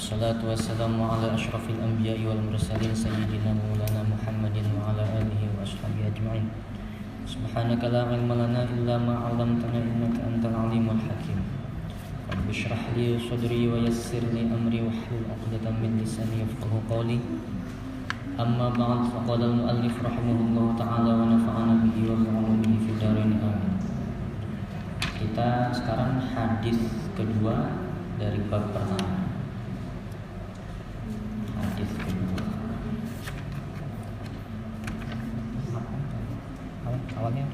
Wassalatu wassalamu ala asyrafil anbiya'i wal mursalin sayyidina maulana Muhammadin wa ala alihi wa ashabihi ajma'in. Subhanaka la ilma lana illa ma 'allamtana innaka antal alimul hakim. Rabbi shrah li sadri wa yassir li amri wahlul 'uqdatam min lisani yafqahu qawli. Amma ba'd, faqala al-mu'allif rahimahullahu ta'ala wa nafa'ana bihi wa bi'ulumihi fid dharain amin. Kita sekarang hadis kedua dari bab pertama. Hadis kedua. Awalnya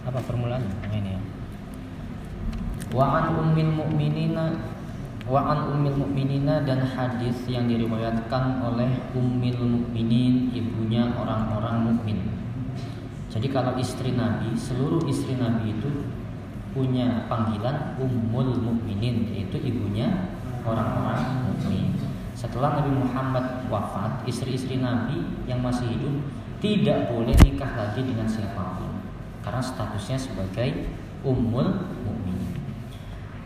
apa formulanya? Ini ya. Wa an ummil mu'minina dan hadis yang diriwayatkan oleh ummil mu'minin, ibunya orang-orang mukmin. Jadi kalau istri Nabi, seluruh istri Nabi itu punya panggilan ummul mu'minin, yaitu ibunya orang-orang mukmin. Setelah Nabi Muhammad wafat, istri-istri Nabi yang masih hidup tidak boleh nikah lagi dengan siapapun, karena statusnya sebagai ummul mu'minin.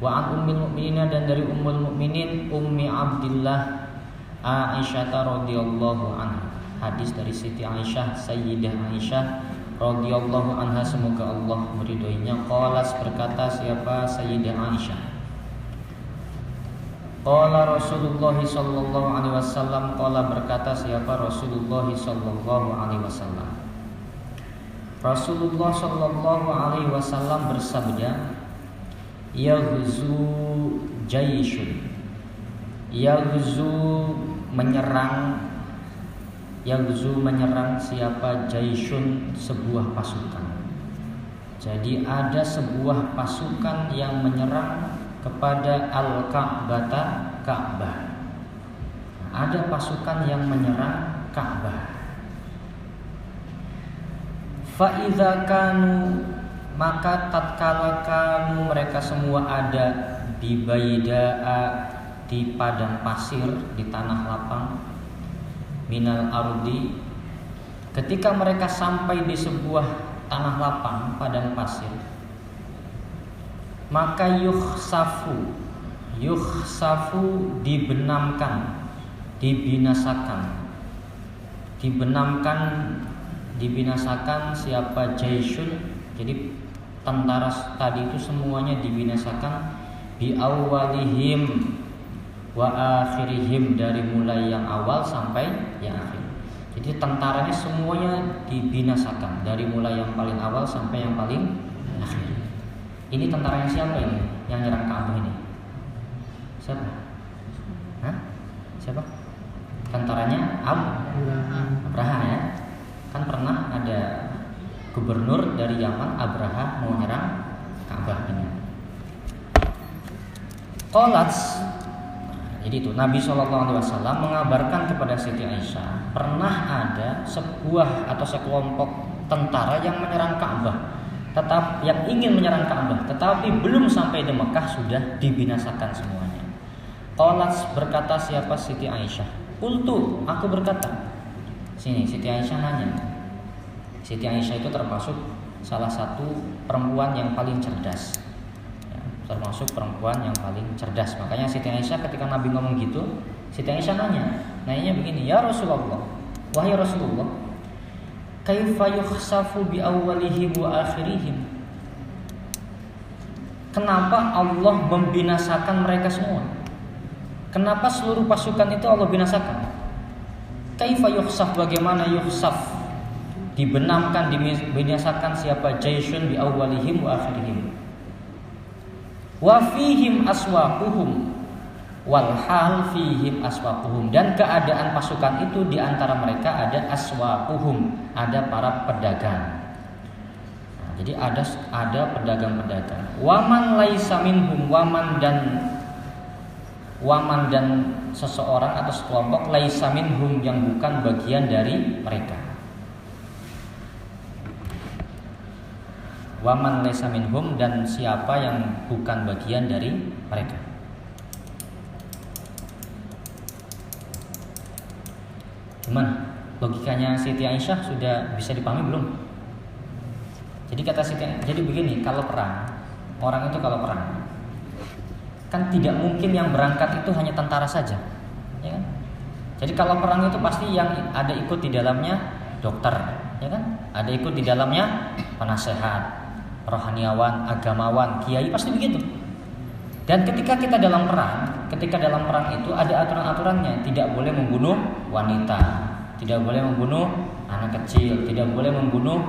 Wa an ummil mu'minina dan dari ummul mu'minin Ummi Abdillah Aisyah radhiyallahu anha. Hadis dari Siti Aisyah, Sayyidah Aisyah radhiyallahu anha, semoga Allah meridhoinya. Qalas, berkata siapa? Sayyidah Aisyah. Qala Rasulullah sallallahu alaihi wasallam. Qala, berkata siapa? Rasulullah sallallahu alaihi wasallam. Rasulullah sallallahu alaihi wasallam bersabda, yaghzu jaisyun. Yaghzu menyerang. Yaghzu menyerang siapa? Jaisyun, sebuah pasukan. Jadi ada sebuah pasukan yang menyerang kepada Al-Ka'bah, Ka'bah. Ada pasukan yang menyerang Ka'bah. Fa idza kanu, maka tatkala kanu mereka semua ada di Baida'a, di padang pasir, di tanah lapang, minal ardi, ketika mereka sampai di sebuah tanah lapang, padang pasir, maka yukhsafu dibenamkan, dibinasakan siapa? Jaisyun. Jadi tentara tadi itu semuanya dibinasakan, bi awwalihim wa akhirihim, dari mulai yang awal sampai yang akhir. Jadi tentaranya semuanya dibinasakan dari mulai yang paling awal sampai yang paling akhir. Ini tentaranya siapa ini yang nyerang Ka'bah ini? Siapa? Hah? Siapa? Tentaranya Abraha ya. Kan pernah ada gubernur dari Yaman, Abraha, mau nyerang Ka'bah ini. Qalat, jadi itu Nabi SAW mengabarkan kepada Siti Aisyah, pernah ada sebuah atau sekelompok tentara yang menyerang Ka'bah, yang ingin menyerang Ka'bah, tetapi belum sampai di Mekah sudah dibinasakan semuanya. Qalat, berkata siapa? Siti Aisyah. Qultu, aku berkata. Sini Siti Aisyah nanya. Siti Aisyah itu termasuk salah satu perempuan yang paling cerdas. Termasuk perempuan yang paling cerdas. Makanya Siti Aisyah ketika Nabi ngomong gitu, Siti Aisyah nanya begini, ya Rasulullah, wahai Rasulullah, kaifa yukhsafu bi awwalihim wa akhirihim? Kenapa Allah membinasakan mereka semua? Kenapa seluruh pasukan itu Allah binasakan? Kaifa yukhsaf, bagaimana yukhsaf? Dibenamkan, dibinasakan siapa? Jaisyun bi awwalihim wa akhirihim. Wa fihim aswaquhum wal hal fihim aswaquhum, dan keadaan pasukan itu di antara mereka ada aswaquhum, ada para pedagang. Nah, jadi ada pedagang-pedagang. Waman laisa minhum, waman dan seseorang atau sekelompok, laisa minhum, yang bukan bagian dari mereka. Waman laisa minhum, dan siapa yang bukan bagian dari mereka. Gimana? Logikanya Siti Aisyah sudah bisa dipahami belum? Jadi kata Siti, jadi begini, kalau perang, orang itu kalau perang Kan tidak mungkin yang berangkat itu hanya tentara saja, ya kan? Jadi kalau perang itu pasti yang ada ikut di dalamnya dokter, ya kan? Ada ikut di dalamnya penasehat, rohaniawan, agamawan, kiai, pasti begitu. Dan ketika dalam perang itu ada aturan-aturannya. Tidak boleh membunuh wanita, tidak boleh membunuh anak kecil, tidak boleh membunuh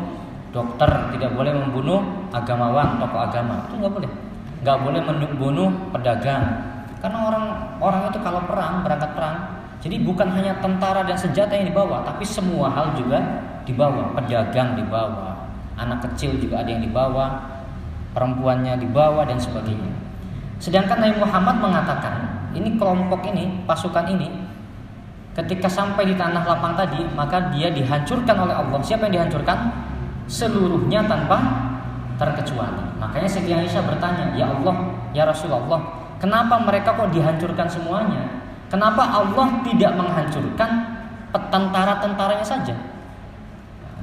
dokter, tidak boleh membunuh agamawan, tokoh agama. Itu nggak boleh. Nggak boleh membunuh pedagang. Karena orang itu kalau berangkat perang, jadi bukan hanya tentara dan senjata yang dibawa, tapi semua hal juga dibawa. Pedagang dibawa, anak kecil juga ada yang dibawa, perempuannya dibawa dan sebagainya. Sedangkan Nabi Muhammad mengatakan, ini kelompok ini, pasukan ini, ketika sampai di tanah lapang tadi, maka dia dihancurkan oleh Allah. Siapa yang dihancurkan? Seluruhnya tanpa terkecuali. Makanya Siti Aisyah bertanya, ya Allah, ya Rasulullah, kenapa mereka kok dihancurkan semuanya? Kenapa Allah tidak menghancurkan tentara-tentaranya saja?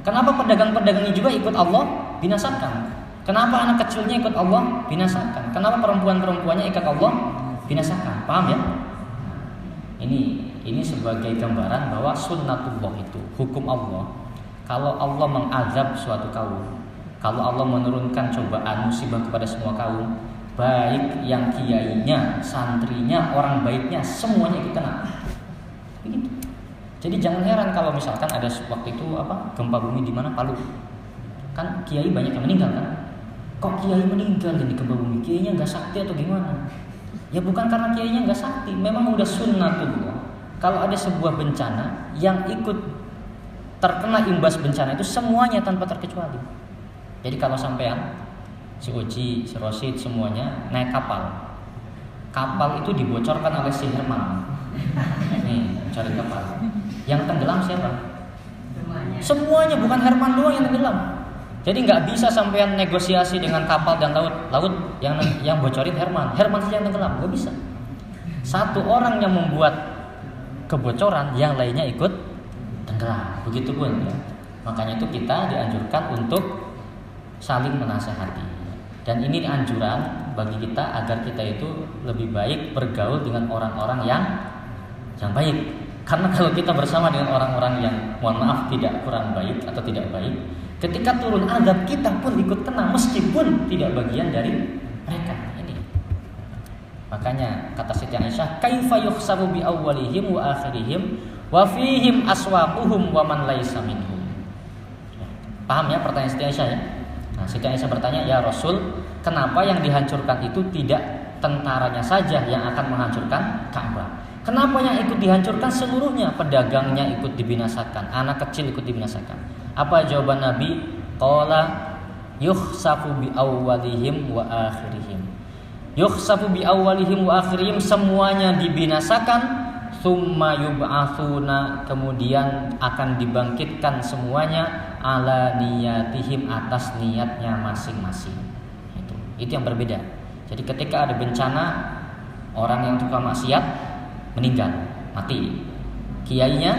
Kenapa pedagang-pedagangnya juga ikut Allah binasakan? Kenapa anak kecilnya ikut Allah binasakan? Kenapa perempuan-perempuannya ikut Allah binasakan? Paham ya? Ini sebagai gambaran bahwa sunnatullah itu, hukum Allah. Kalau Allah mengazab suatu kaum, kalau Allah menurunkan cobaan musibah kepada semua kaum, baik yang kiainya, santrinya, orang baiknya, semuanya ikut kena. Begitu. Jadi jangan heran kalau misalkan ada waktu itu gempa bumi di mana, Palu. Kan kiai banyak yang meninggal kan? Kok kiai meninggal di gempa bumi? Kiainya nggak sakti atau gimana? Ya bukan karena kiainya nggak sakti, memang udah sunnatullah. Kalau ada sebuah bencana yang ikut terkena imbas bencana itu semuanya tanpa terkecuali. Jadi kalau sampean si Uji, si Rosid semuanya naik kapal. Kapal itu dibocorkan oleh si Herman. Nih, cari kapal. Yang tenggelam siapa? Semuanya, bukan Herman doang yang tenggelam. Jadi nggak bisa sampean negosiasi dengan kapal dan laut yang bocorin Herman saja yang tenggelam, nggak bisa. Satu orang yang membuat kebocoran, yang lainnya ikut tenggelam. Begitupun ya. Makanya itu kita dianjurkan untuk saling menasehati. Dan ini anjuran bagi kita agar kita itu lebih baik bergaul dengan orang-orang yang baik. Karena kalau kita bersama dengan orang-orang yang mohon maaf tidak kurang baik atau tidak baik, ketika turun azab kita pun ikut kena meskipun tidak bagian dari mereka. Ini. Makanya kata Siti Aisyah, kaifa yuhsabu bi awwalihim wa akhirihim wa fihim aswaquhum wa man laisa minhum. Paham ya pertanyaan Siti Aisyah ya? Nah, Siti Aisyah bertanya, ya Rasul, kenapa yang dihancurkan itu tidak tentaranya saja yang akan menghancurkan Ka'bah? Kenapa yang ikut dihancurkan seluruhnya? Pedagangnya ikut dibinasakan, anak kecil ikut dibinasakan. Apa jawaban Nabi? Qala yukhsafu bi awwalihim wa akhirihim. Yukhsafu bi awwalihim wa akhirihim, semuanya dibinasakan. Tsumma yub'atsuna, kemudian akan dibangkitkan semuanya ala niyatihim, atas niatnya masing-masing. Itu yang berbeda. Jadi ketika ada bencana, orang yang suka maksiat meninggal, mati. Kiainya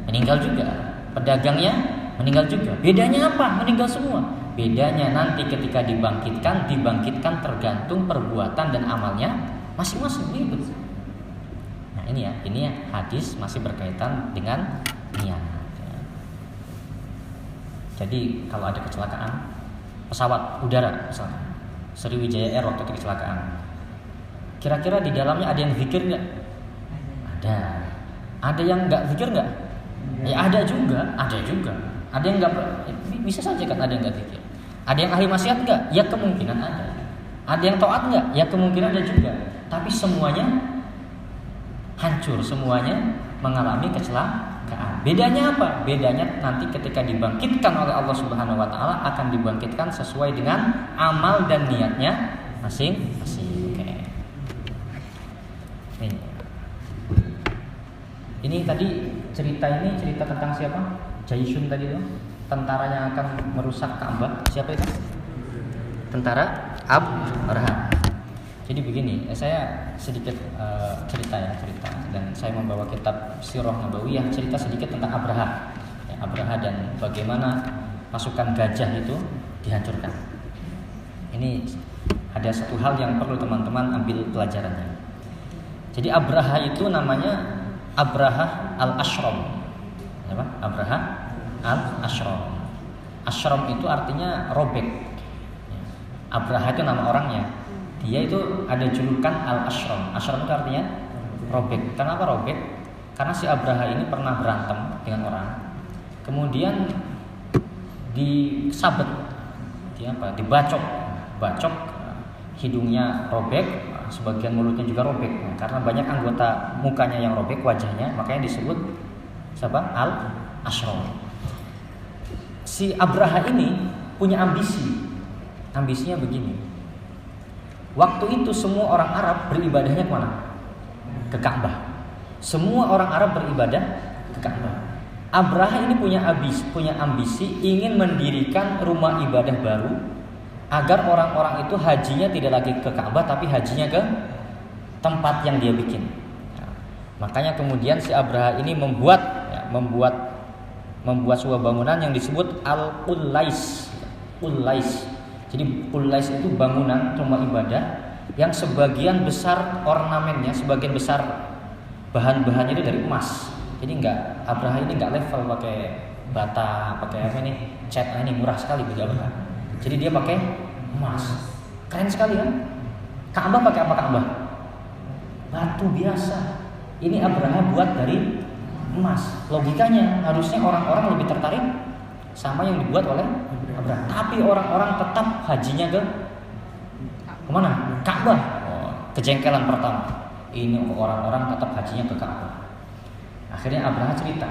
meninggal juga, pedagangnya meninggal juga. Bedanya apa? Meninggal semua. Bedanya nanti ketika dibangkitkan tergantung perbuatan dan amalnya masing-masing. Gitu. Nah ini ya hadis masih berkaitan dengan niat. Jadi kalau ada kecelakaan pesawat udara misalnya, Sriwijaya Air waktu itu kecelakaan, kira-kira di dalamnya ada yang zikir nggak? Ada yang nggak zikir nggak? Ya ada juga. Ada yang nggak, bisa saja kan ada yang nggak zikir. Ada yang ahli maksiat nggak? Ya kemungkinan ada. Ada yang taat nggak? Ya kemungkinan ada juga. Tapi semuanya hancur, semuanya mengalami kecelakaan. Bedanya apa? Bedanya nanti ketika dibangkitkan oleh Allah Subhanahu wa taala akan dibangkitkan sesuai dengan amal dan niatnya masing-masing. Ini tadi cerita tentang siapa? Jaisyun tadi itu, tentara yang akan merusak Ka'bah. Siapa itu? Tentara Abraha. Jadi begini, saya sedikit cerita dan saya membawa kitab Sirah Nabawiyah, cerita sedikit tentang Abraha. Abraha dan bagaimana pasukan gajah itu dihancurkan. Ini ada satu hal yang perlu teman-teman ambil pelajarannya. Jadi Abraha itu namanya Abraha al-Ashram. Apa? Abraha al-Ashram. Ashram itu artinya robek. Abraha itu nama orangnya. Dia itu ada julukan al-Ashram. Ashram itu artinya robek. Kenapa robek? Karena si Abraha ini pernah berantem dengan orang. Kemudian disabet, dibacok, hidungnya robek, sebagian mulutnya juga robek. Karena banyak anggota mukanya yang robek, wajahnya, makanya disebut siapa? Al-Ashram. Si Abraha ini punya ambisi. Ambisinya begini. Waktu itu semua orang Arab beribadahnya kemana? Ke Ka'bah. Semua orang Arab beribadah ke Ka'bah. Abraha ini punya ambisi ingin mendirikan rumah ibadah baru agar orang-orang itu hajinya tidak lagi ke Ka'bah tapi hajinya ke tempat yang dia bikin. Makanya kemudian si Abraha ini membuat sebuah bangunan yang disebut Al-Qullais. Jadi Qullais itu bangunan rumah ibadah yang sebagian besar ornamennya, sebagian besar bahan-bahannya itu dari emas. Jadi Abraha ini enggak level pakai bata, pakai apa nih? Cat ini murah sekali bagi Abraha. Jadi dia pakai emas. Keren sekali kan? Ka'bah pakai apa Ka'bah? Batu biasa. Ini Abraha buat dari emas. Logikanya harusnya orang-orang lebih tertarik sama yang dibuat oleh Abraha. Tapi orang-orang tetap hajinya ke kemana? Ka'bah. Kejengkelan pertama. Ini orang-orang tetap hajinya ke Ka'bah. Akhirnya Abraha cerita,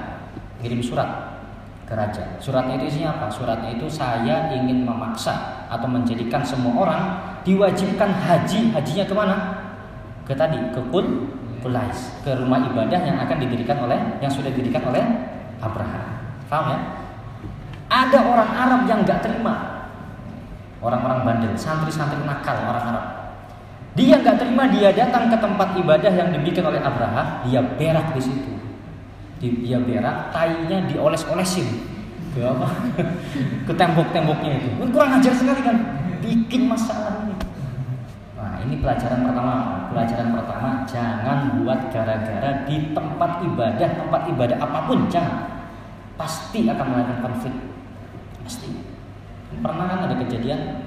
kirim surat ke raja. Suratnya itu isinya apa? Suratnya itu saya ingin memaksa atau menjadikan semua orang diwajibkan hajinya kemana? Ke Qullais, ke rumah ibadah yang sudah didirikan oleh Abraha. Paham ya? Ada orang Arab yang nggak terima, orang-orang bandel, santri-santri nakal orang Arab. Dia nggak terima, dia datang ke tempat ibadah yang dibikin oleh Abraha, dia berak di situ. Dia berak, tainya dioles-olesin ke apa? Ke tembok-temboknya itu. Kurang ajar sekali kan, bikin masalah ini. Nah, ini pelajaran pertama. Pelajaran pertama, jangan buat gara-gara di tempat ibadah apapun, jangan. Pasti akan melahirkan konflik. Pasti. Pernah kan ada kejadian,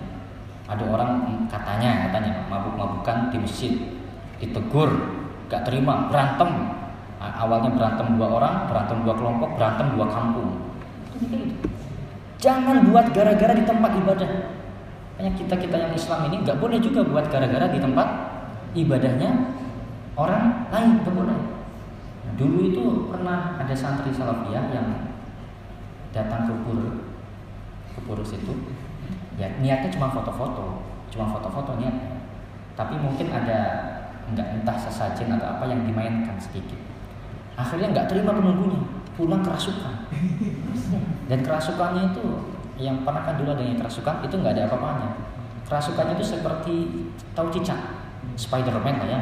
ada orang katanya mabuk-mabukan di masjid, ditegur, gak terima, berantem. Awalnya berantem 2 orang, berantem 2 kelompok, berantem 2 kampung. Jangan buat gara-gara di tempat ibadah. Makanya kita yang Islam ini nggak boleh juga buat gara-gara di tempat ibadahnya orang lain, nggak boleh. Dulu itu pernah ada santri Salafiyah yang datang ke pura situ. Ya niatnya cuma foto-foto niatnya. Tapi mungkin ada entah sesajen atau apa yang dimainkan sedikit. Akhirnya nggak terima penunggunya, pulang kerasukan. Dan kerasukannya itu yang pernah kan dulu ada yang kerasukan itu nggak ada apa-apanya. Kerasukannya itu seperti tahu cicak, Spiderman lah ya,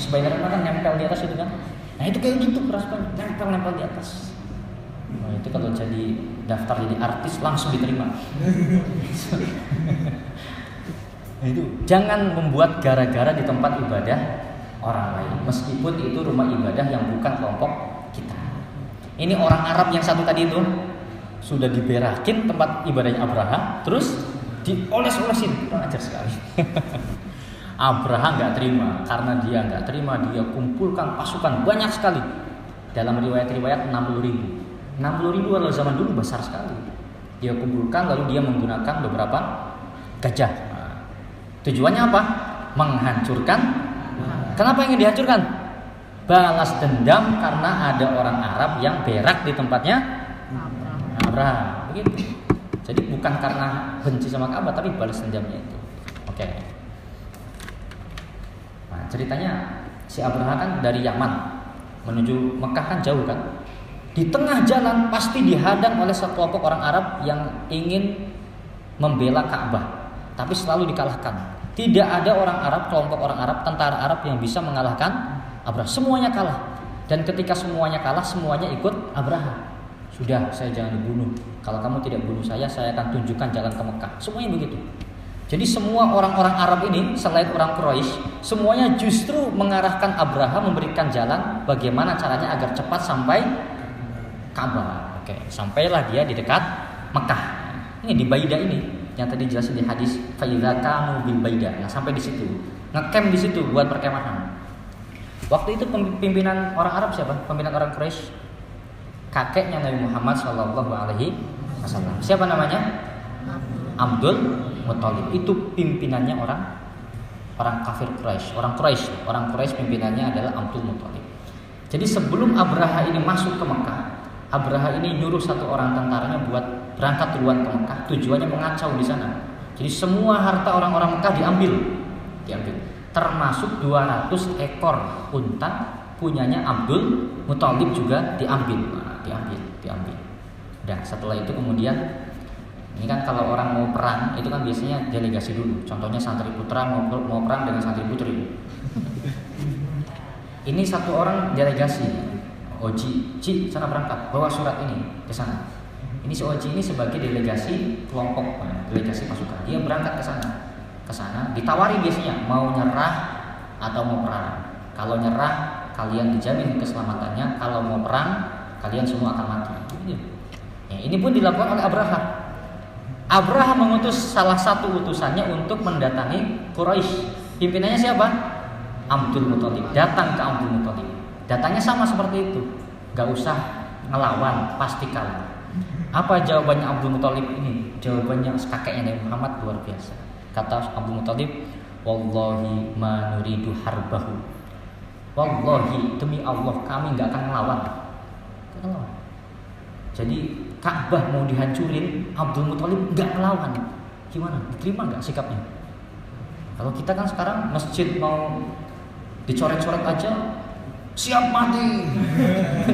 Spiderman kan nempel di atas itu kan. Nah itu kayak gitu kerasukan, nempel di atas. Nah, itu kalau jadi daftar jadi artis langsung diterima. Nah, itu jangan membuat gara-gara di tempat ibadah orang lain, meskipun itu rumah ibadah yang bukan kelompok kita. Ini orang Arab yang satu tadi itu sudah diberakin tempat ibadahnya Abraha, terus dioles-olesin, kurang ajar sekali. Abraha nggak terima, karena dia nggak terima, dia kumpulkan pasukan banyak sekali. Dalam riwayat 60.000 kalau zaman dulu besar sekali. Dia kumpulkan lalu dia menggunakan beberapa gajah. Tujuannya apa? Menghancurkan. Kenapa ingin dihancurkan? Balas dendam karena ada orang Arab yang berak di tempatnya Abraha. Begitu. Jadi bukan karena benci sama Ka'bah, tapi balas dendamnya itu. Oke. Nah, ceritanya si Abraha kan dari Yaman menuju Mekah kan jauh kan. Di tengah jalan pasti dihadang oleh sekelompok orang Arab yang ingin membela Ka'bah, tapi selalu dikalahkan. Tidak ada orang Arab, kelompok orang Arab, tentara Arab yang bisa mengalahkan Abraha. Semuanya kalah. Dan ketika semuanya kalah, semuanya ikut Abraha. Sudah, saya jangan dibunuh. Kalau kamu tidak bunuh saya akan tunjukkan jalan ke Mekah. Semuanya begitu. Jadi semua orang-orang Arab ini selain orang Quraisy, semuanya justru mengarahkan Abraha memberikan jalan bagaimana caranya agar cepat sampai Ka'bah. Oke, sampailah dia di dekat Mekah. Ini di Baida ini yang tadi jelasin di hadis faidza kamu bil Baida. Nah, sampai di situ. Ngecamp di situ buat perkemahan. Waktu itu pimpinan orang Arab siapa? Pimpinan orang Quraisy. Kakeknya Nabi Muhammad sallallahu alaihi wasallam. Siapa namanya? Abdul Muthalib. Itu pimpinannya orang kafir Quraisy. Orang Quraisy pimpinannya adalah Abdul Muthalib. Jadi sebelum Abraha ini masuk ke Mekah, Abraha ini nyuruh satu orang tentaranya buat berangkat duluan ke Mekah, tujuannya mengacau di sana. Jadi semua harta orang-orang Mekah diambil. Termasuk 200 ekor unta punyanya Abdul Muthalib juga diambil. Diambil. Dan setelah itu kemudian ini kan kalau orang mau perang itu kan biasanya delegasi dulu. Contohnya santri putra mau perang dengan santri putri. Ini satu orang delegasi. Oji, sana berangkat, bawa surat ini ke sana. Ini si Oji ini sebagai delegasi kelompok, delegasi pasukan. Dia berangkat ke sana, ditawari biasanya mau nyerah atau mau perang. Kalau nyerah kalian dijamin keselamatannya, kalau mau perang kalian semua akan mati. Ya, ini pun dilakukan oleh Abraha. Abraha mengutus salah satu utusannya untuk mendatangi Quraisy. Pimpinannya siapa? Abdul Muthalib. Datang ke Abdul Muthalib. Datanya sama seperti itu. Gak usah ngelawan, pasti kalah. Apa jawabannya Abdul Muthalib ini? Jawabannya kakeknya Nabi Muhammad luar biasa. Kata Abdul Muthalib, wallahi ma nuridu harbahu. Wallahi, demi Allah kami gak akan ngelawan. Jadi Ka'bah mau dihancurin, Abdul Muthalib gak ngelawan. Gimana? Diterima gak sikapnya? Kalau kita kan sekarang masjid mau dicoret-coret aja siap mati.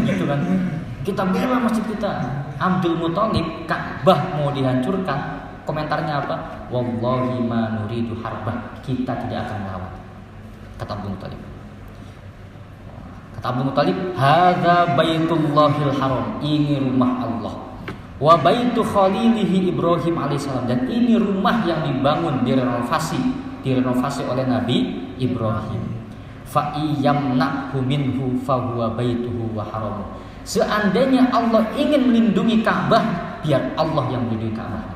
Gitu kan. Kita bela masjid kita. Abdul Muthalib, Ka'bah mau dihancurkan, komentarnya apa? Wallahi ma nuridu harbah. Kita tidak akan melawan. Kata Abdul Muthalib. Kata Abdul Muthalib, hadza baitullahil haram. Ini rumah Allah. Wa baitu khalilihi Ibrahim alaihissalam. Dan ini rumah yang dibangun, direnovasi oleh Nabi Ibrahim. Fa iyamnahu minhu fa huwa baituhu wa haramu. Seandainya Allah ingin melindungi Ka'bah, biar Allah yang melindungi Ka'bah.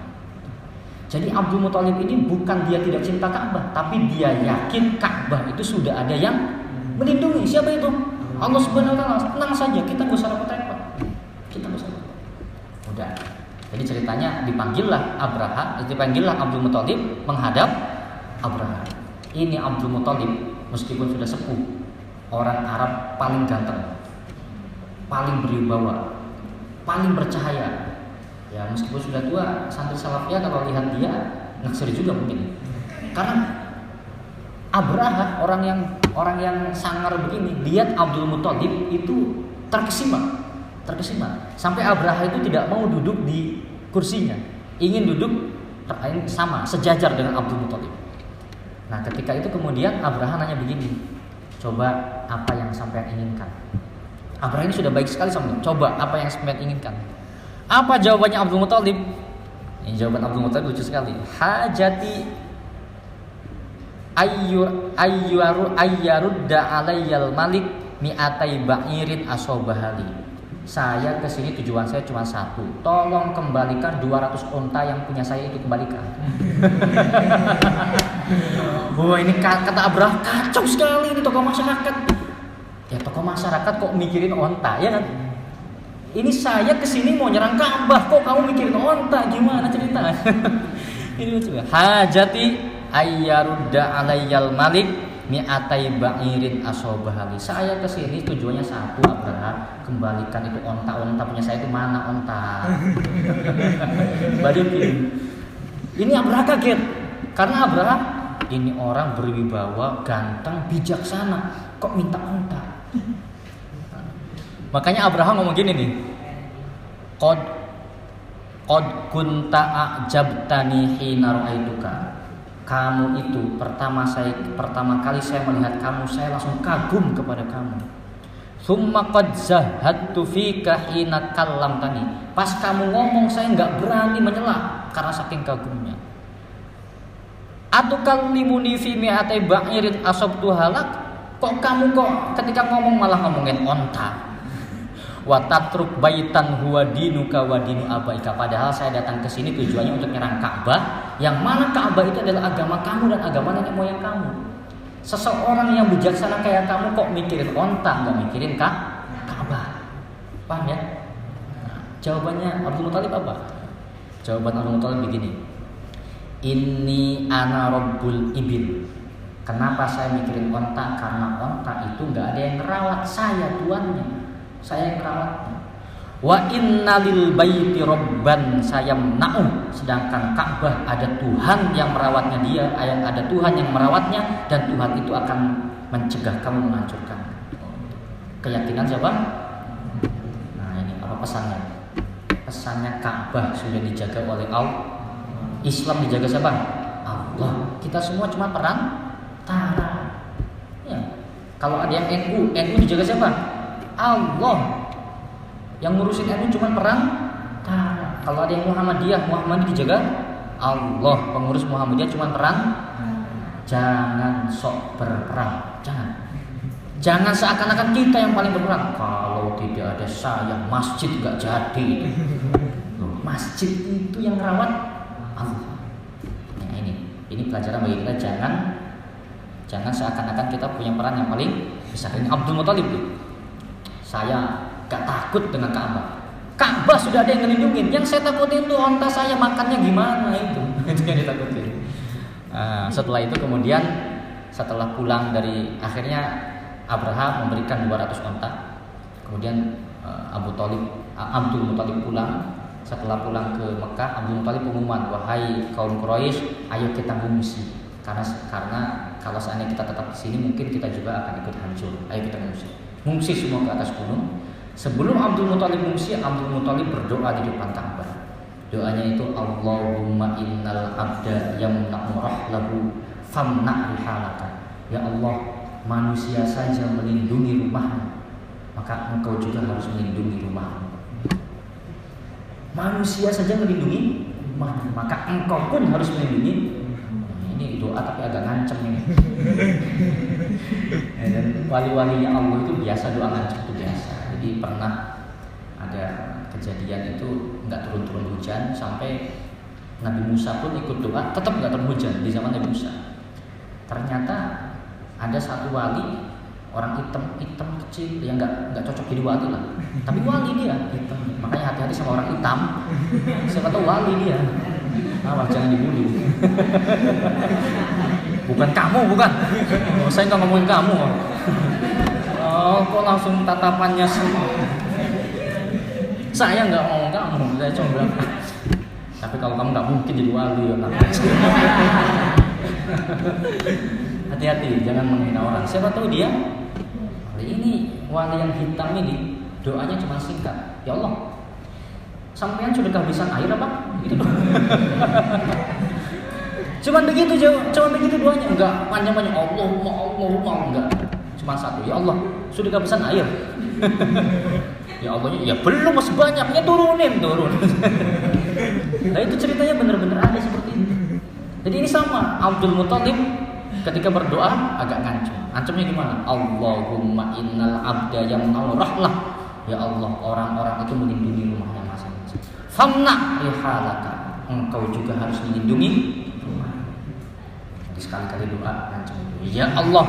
Jadi Abdul Muthalib ini bukan dia tidak cinta Ka'bah, tapi dia yakin Ka'bah itu sudah ada yang melindungi. Siapa itu? Allah Subhanahu wa taala. Tenang saja, kita enggak usah repot-repot. Udah. Jadi ceritanya dipanggillah Abdul Muthalib menghadap Abraha. Ini Abdul Muthalib meskipun sudah sepuh, orang Arab paling ganteng, paling berwibawa, paling bercahaya. Ya meskipun sudah tua, santri salafiyah kalau lihat dia naksir juga mungkin. Karena Abraha orang yang sangar begini, lihat Abdul Muthalib itu terkesima. Sampai Abraha itu tidak mau duduk di kursinya, ingin duduk sama sejajar dengan Abdul Muthalib. Nah ketika itu kemudian Abraha nanya begini, coba apa yang sampean inginkan? Abraha ini sudah baik sekali sama dia. Coba apa yang sampean inginkan? Apa jawabannya Abdul Muthalib? Ini jawaban Abdul Muthalib lucu sekali. Hajati ayyarudda alayyal malik mi'atai ba'irin asobahali. Saya kesini tujuan saya cuma satu, tolong kembalikan 200 unta yang punya saya itu kembalikan. Wah ini kata Abraha kacau sekali ini tokoh masyarakat. Ya tokoh masyarakat kok mikirin unta ya kan? Ini saya kesini mau nyerang Ka'bah, kok kamu mikirin unta? Gimana ceritanya? Ini lucu ya. Hajati ayyarudda alayyal malik mi'atai ba'irin asobahali. Saya kesini tujuannya satu, Abraha, kembalikan itu onta punya saya itu mana onta. Balikin. Ini Abraha kaget. Karena Abraha ini orang berwibawa, ganteng, bijaksana, kok minta onta. Makanya Abraha ngomong gini nih. Qad kunta a'jabtani hina ra'aituka. Kamu itu pertama kali saya melihat kamu, saya langsung kagum kepada kamu. Tsumma qad zahadtu fika hina kallamtani. Pas kamu ngomong saya enggak berani menyela karena saking kagumnya. Atukallimuni fi mi'ati ba'irin asabtu halak. Kok kamu ketika ngomong malah ngomongin onta. Wa tatruk baitan huwa dinuka wa dinu abaika. Padahal saya datang ke sini tujuannya untuk nyerang Ka'bah, yang mana Ka'bah itu adalah agama kamu dan agama nenek moyang kamu. Seseorang yang bijaksana kayak kamu kok mikirin onta, nggak mikirin Ka'bah. Paham ya? Nah, jawabannya Abdul Muthalib apa? Jawaban Abdul Muthalib begini. Inni ana rabbul ibil. Kenapa saya mikirin onta? Karena onta itu nggak ada yang ngerawat, saya tuannya, saya yang ngerawatnya. Wa inna lil baiti rabban sayamna'u. Sedangkan Ka'bah ada Tuhan yang merawatnya dia, ada Tuhan yang merawatnya, dan Tuhan itu akan mencegah kamu menghancurkan. Keyakinan siapa? Nah ini apa pesannya? Pesannya Ka'bah sudah dijaga oleh Allah. Islam dijaga siapa? Allah. Kita semua cuma perantara. Ya. Kalau ada yang NU dijaga siapa? Allah. Yang ngurusin NU cuma perantara. Kalau ada yang Muhammadiyah dijaga Allah. Pengurus Muhammadiyah cuma perantara. Jangan sok berperang. Jangan seakan-akan kita yang paling berperang. Kalau tidak ada saya, masjid gak jadi. Masjid itu yang rawat Allah. Nah, ini pelajaran bagi kita. Jangan seakan-akan kita punya peran yang paling besar. Ini Abdul Muthalib. Saya gak takut dengan Ka'bah. Ka'bah sudah ada yang ngelindungin. Yang saya takutin itu onta saya makannya gimana itu. Itu yang ditakutin. Setelah itu kemudian setelah pulang dari akhirnya Abraha memberikan 200 onta. Kemudian Abdul Muthalib pulang. Setelah pulang ke Mekah, Abdul Muthalib pengumuman, wahai kaum Quraisy, ayo kita mengungsi. Karena kalau seandainya kita tetap di sini, mungkin kita juga akan ikut hancur. Ayo kita mengungsi. Mengungsi semua ke atas gunung. Sebelum Abdul Muthalib mengungsi, Abdul Muthalib berdoa di depan Ka'bah. Doanya itu, Allahumma innal abda yamna'u rahlahu famna' rihalaka. Ya Allah, manusia saja melindungi rumahmu, maka engkau juga harus melindungi rumahmu. Manusia saja melindungi rumahmu, maka engkau pun harus melindungi. Ini doa tapi agak ngancem ini. Dan wali-walinya Allah itu biasa doa ngancem itu biasa. Jadi pernah ada kejadian itu nggak turun-turun hujan sampai Nabi Musa pun ikut doa, tetap nggak turun hujan di zaman Nabi Musa. Ternyata ada satu wali, orang hitam kecil yang nggak cocok jadi wali lah. Tapi wali dia hitam. Makanya hati-hati sama orang hitam. Siapa tahu wali dia. Awas jangan dibully. Bukan kamu, bukan. Saya nggak ngomongin kamu. Oh, kok langsung tatapannya semua. Saya nggak ngomong kamu, saya cuma bilang. Tapi kalau kamu nggak mungkin jadi wali ya. Hati-hati, jangan menghina orang. Siapa tahu dia ini wali yang hitam ini doanya cuma singkat. Ya Allah, sampean sudah kehabisan air apa? Gitu doang. Cuman begitu doanya, enggak panjang-panjang. Allahumma enggak. Cuma satu. Ya Allah, sudah kehabisan air. Ya Allahnya, ya belum masih banyak. Ya turun. Nah itu ceritanya benar-benar ada seperti itu. Jadi ini sama Abdul Muthalib ketika berdoa agak ngancem. Ngancemnya gimana? Allahumma innal abda yamna'u rahlah. Ya Allah, orang-orang itu melindungi rumahnya masing-masing. Famna' rihalaka. Engkau juga harus melindungi rumah. Jadi sekali-kali doa ngancem itu. Ya Allah,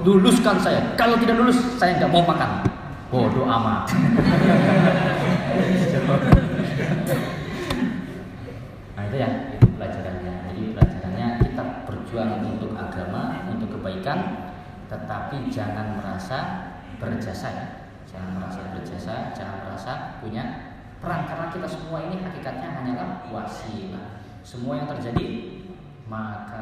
luluskan saya. Kalau tidak lulus, saya enggak mau makan. Bodoh amat. Nah itu ya, itu pelajarannya. Jadi pelajarannya kita berjuang untuk agama, untuk kebaikan, tetapi jangan merasa berjasa ya. Jangan merasa berjasa, jangan merasa punya peran, karena kita semua ini hakikatnya hanyalah wasilah. Semua yang terjadi maka